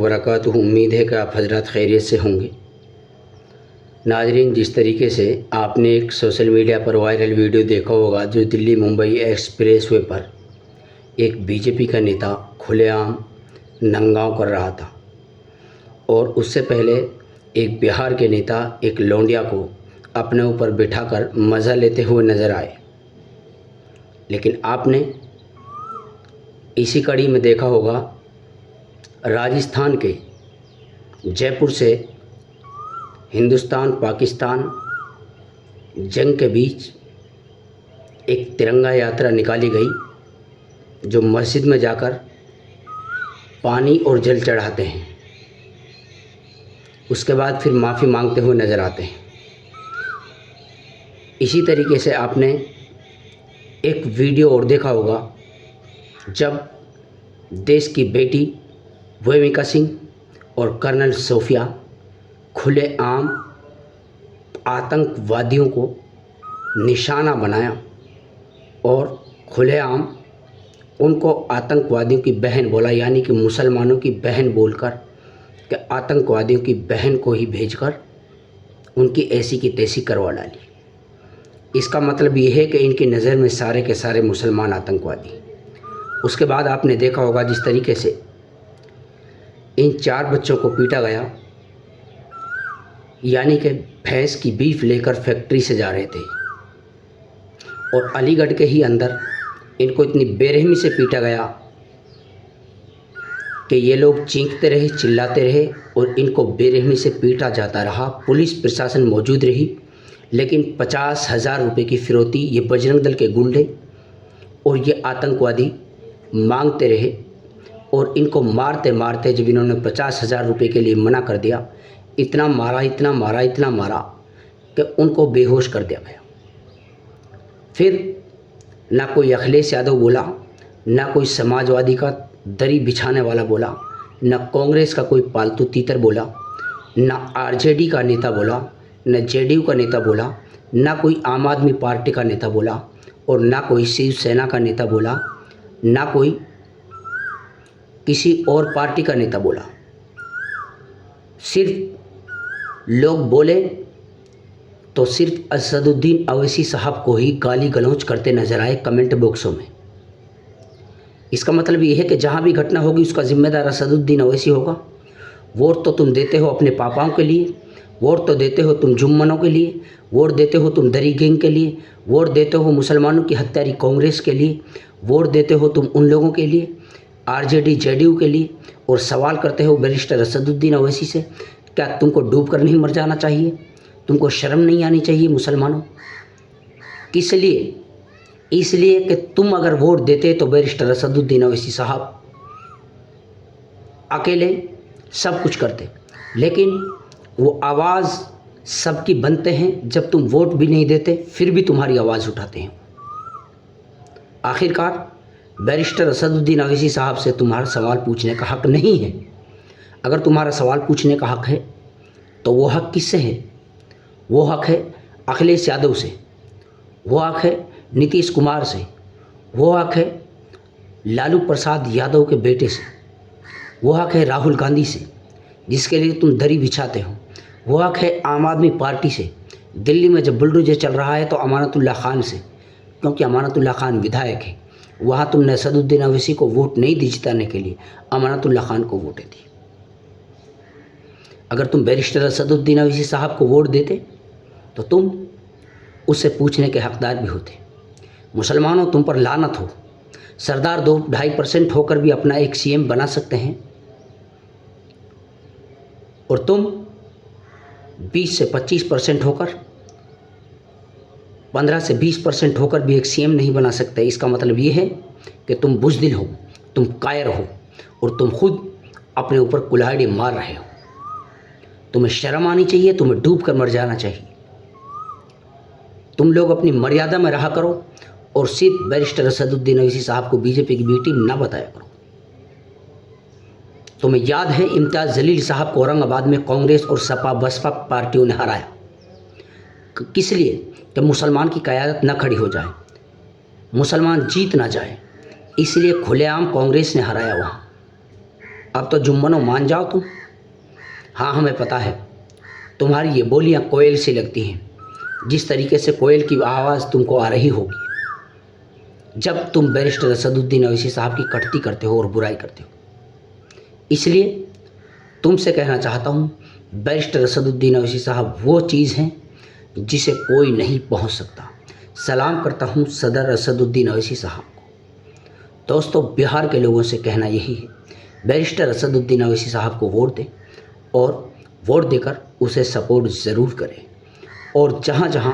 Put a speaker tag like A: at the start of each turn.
A: वबरकातुहू। उम्मीद है कि आप हजरत खैरियत से होंगे। नाजरीन, जिस तरीके से आपने एक सोशल मीडिया पर वायरल वीडियो देखा होगा जो दिल्ली मुंबई एक्सप्रेसवे पर एक बीजेपी का नेता खुलेआम नंगाव कर रहा था और उससे पहले एक बिहार के नेता एक लौंडिया को अपने ऊपर बिठाकर मज़ा लेते हुए नज़र आए। लेकिन आपने इसी कड़ी में देखा होगा राजस्थान के जयपुर से हिंदुस्तान पाकिस्तान जंग के बीच एक तिरंगा यात्रा निकाली गई जो मस्जिद में जाकर पानी और जल चढ़ाते हैं, उसके बाद फिर माफ़ी मांगते हुए नज़र आते हैं। इसी तरीके से आपने एक वीडियो और देखा होगा जब देश की बेटी वेमिका सिंह और कर्नल सोफिया खुलेआम आतंकवादियों को निशाना बनाया और खुलेआम उनको आतंकवादियों की बहन बोला, यानी कि मुसलमानों की बहन बोलकर कि आतंकवादियों की बहन को ही भेजकर उनकी ऐसी की तैसी करवा डाली। इसका मतलब ये है कि इनकी नज़र में सारे के सारे मुसलमान आतंकवादी। उसके बाद आपने देखा होगा जिस तरीके से इन 4 बच्चों को पीटा गया, यानी कि भैंस की बीफ लेकर फैक्ट्री से जा रहे थे और अलीगढ़ के ही अंदर इनको इतनी बेरहमी से पीटा गया कि ये लोग चीखते रहे, चिल्लाते रहे और इनको बेरहमी से पीटा जाता रहा। पुलिस प्रशासन मौजूद रही, लेकिन 50,000 रुपये की फिरौती ये बजरंग दल के गुंडे और ये आतंकवादी मांगते रहे और इनको मारते मारते जब इन्होंने 50,000 रुपये के लिए मना कर दिया, इतना मारा इतना मारा इतना मारा कि उनको बेहोश कर दिया गया। फिर ना कोई अखिलेश यादव बोला, ना कोई समाजवादी का दरी बिछाने वाला बोला, ना कांग्रेस का कोई पालतू तीतर बोला, ना आरजेडी का नेता बोला, न जेडीयू का नेता बोला, ना कोई आम आदमी पार्टी का नेता बोला और ना कोई शिवसेना का नेता बोला, ना कोई किसी और पार्टी का नेता बोला। सिर्फ लोग बोले तो सिर्फ असदुद्दीन अवैसी साहब को ही गाली गलौज करते नजर आए कमेंट बॉक्सों में। इसका मतलब ये है कि जहाँ भी घटना होगी उसका जिम्मेदार असदुद्दीन अवैसी होगा। वोट तो तुम देते हो अपने पापाओं के लिए, वोट तो देते हो तुम जुम्मनों के लिए, वोट देते हो तुम दरी गैंग के लिए, वोट देते हो मुसलमानों की हत्यारी कांग्रेस के लिए, वोट देते हो तुम उन लोगों के लिए आरजेडी जेडीयू के लिए, और सवाल करते हो बैरिस्टर असदुद्दीन अवैसी से क्या तुमको डूब कर नहीं मर जाना चाहिए? तुमको शर्म नहीं आनी चाहिए मुसलमानों? किस लिए? इसलिए कि तुम अगर वोट देते तो बैरिस्टर असदुद्दीन अवैसी साहब अकेले सब कुछ करते, लेकिन वो आवाज़ सबकी बनते हैं। जब तुम वोट भी नहीं देते फिर भी तुम्हारी आवाज़ उठाते हैं। आखिरकार बैरिस्टर असदुद्दीन अवैसी साहब से तुम्हारा सवाल पूछने का हक नहीं है। अगर तुम्हारा सवाल पूछने का हक है तो वो हक किससे है? वो हक है अखिलेश यादव से, वो हक है नीतीश कुमार से, वो हक है लालू प्रसाद यादव के बेटे से, वो हक है राहुल गांधी से जिसके लिए तुम दरी बिछाते हो, वो हक है आम आदमी पार्टी से। दिल्ली में जब बुलडोजर चल रहा है तो अमानतुल्लाह खान से, क्योंकि अमानतुल्लाह खान विधायक है। वहाँ तुमने असदुद्दीन अवैसी को वोट नहीं दी जिताने के लिए, अमानतुल्लाह खान को वोटें दी। अगर तुम बैरिस्टर असदुद्दीन अवैसी साहब को वोट देते तो तुम उससे पूछने के हकदार भी होते। मुसलमानों, तुम पर लानत हो। सरदार 2-2.5% होकर भी अपना एक सीएम बना सकते हैं और तुम 20 से 25% होकर, 15 से 20% होकर भी एक सीएम नहीं बना सकते। इसका मतलब ये है कि तुम बुज़दिल हो, तुम कायर हो और तुम खुद अपने ऊपर कुल्हाड़ी मार रहे हो। तुम्हें शर्म आनी चाहिए, तुम्हें डूब कर मर जाना चाहिए। तुम लोग अपनी मर्यादा में रहा करो और सिर्फ बैरिस्टर असदुद्दीन अवैसी साहब को बीजेपी की बी टीम ना बताया करो। तुम्हें याद है इम्तियाज़ जलील साहब को औरंगाबाद में कांग्रेस और सपा बसपा पार्टियों ने हराया। किस लिए? कि मुसलमान की क़यादत न खड़ी हो जाए, मुसलमान जीत ना जाए, इसलिए खुलेआम कांग्रेस ने हराया वहाँ। अब तो जुम्मनो मान जाओ तुम। हाँ, हमें पता है तुम्हारी ये बोलियां कोयल सी लगती हैं, जिस तरीके से कोयल की आवाज़ तुमको आ रही होगी जब तुम बैरिस्टर असदुद्दीन अवैसी साहब की कटती करते हो और बुराई करते हो। इसलिए तुमसे कहना चाहता हूँ, बैरिस्टर असदुद्दीन अवैसी साहब वो चीज़ हैं जिसे कोई नहीं पहुँच सकता। सलाम करता हूँ सदर असदुद्दीन अवैसी साहब को। दोस्तों, बिहार के लोगों से कहना यही है, बैरिस्टर असदुद्दीन अवैसी साहब को वोट दें और वोट देकर उसे सपोर्ट ज़रूर करें। और जहाँ जहाँ